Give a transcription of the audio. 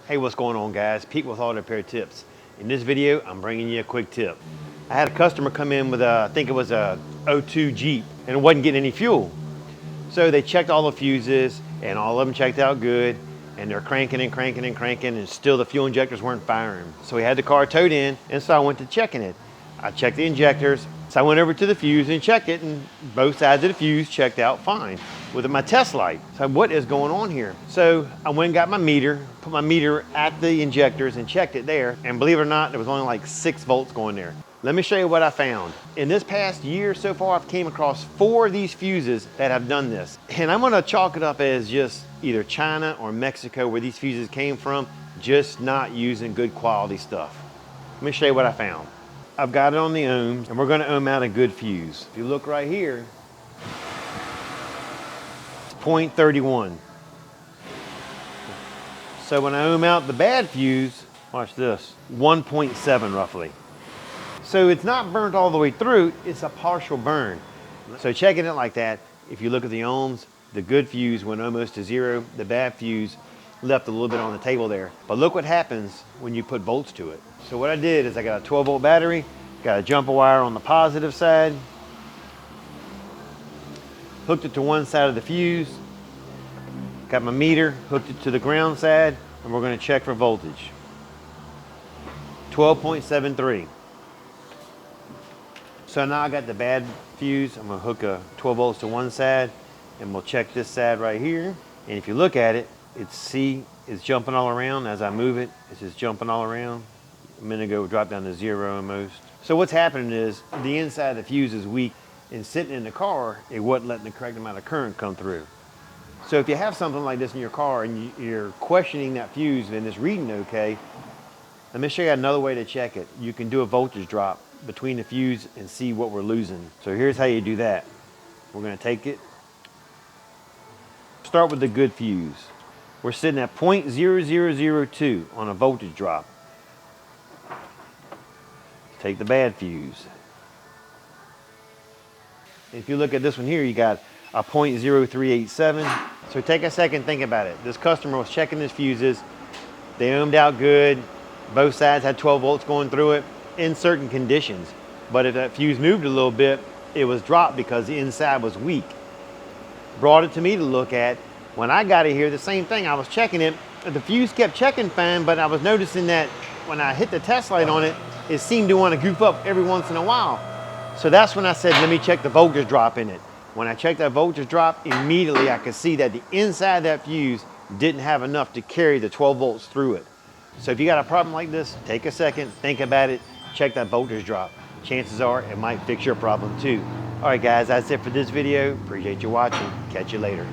Hey, what's going on, guys? Pete with Auto Repair Tips. In this video, I'm bringing you a quick tip. I had a customer come in with I think it was a '02 Jeep, and it wasn't getting any fuel. So they checked all the fuses, and all of them checked out good, and they're cranking and cranking and cranking, and still the fuel injectors weren't firing. So we had the car towed in, and so I went to checking it. I checked the injectors, so I went over to the fuse and checked it, and both sides of the fuse checked out fine with my test light. So what is going on here? So I went and got my meter, put my meter at the injectors and checked it there, and believe it or not, there was only like 6 volts going there. Let me show you what I found. In this past year so far, I've came across 4 of these fuses that have done this. And I'm gonna chalk it up as just either China or Mexico, where these fuses came from, just not using good quality stuff. Let me show you what I found. I've got it on the ohms, and we're gonna ohm out a good fuse. If you look right here, it's 0.31. So when I ohm out the bad fuse, watch this, 1.7 roughly. So it's not burnt all the way through, it's a partial burn. So checking it like that, if you look at the ohms, the good fuse went almost to 0, the bad fuse left a little bit on the table there. But look what happens when you put volts to it. So what I did is I got a 12 volt battery, got a jumper wire on the positive side, hooked it to one side of the fuse, got my meter, hooked it to the ground side, and we're gonna check for voltage. 12.73. So now I got the bad fuse. I'm gonna hook a 12 volts to one side, and we'll check this side right here. And if you look at it, it's jumping all around. As I move it, it's just jumping all around. A minute ago, it dropped down to 0 almost. So what's happening is the inside of the fuse is weak, and sitting in the car, it wasn't letting the correct amount of current come through. So if you have something like this in your car and you're questioning that fuse and it's reading okay, let me show you another way to check it. You can do a voltage drop between the fuse and see what we're losing. So here's how you do that. We're gonna take it, start with the good fuse. We're sitting at 0.0002 on a voltage drop. Take the bad fuse. If you look at this one here, you got a 0.0387. So take a second, think about it. This customer was checking his fuses. They ohmed out good. Both sides had 12 volts going through it in certain conditions. But if that fuse moved a little bit, it was dropped because the inside was weak. Brought it to me to look at. When I got it here, the same thing. I was checking it. The fuse kept checking fine, but I was noticing that when I hit the test light on it, it seemed to want to goof up every once in a while. So that's when I said, let me check the voltage drop in it. When I checked that voltage drop, immediately I could see that the inside of that fuse didn't have enough to carry the 12 volts through it. So if you got a problem like this, take a second, think about it, check that voltage drop. Chances are it might fix your problem too. All right guys, that's it for this video. Appreciate you watching. Catch you later.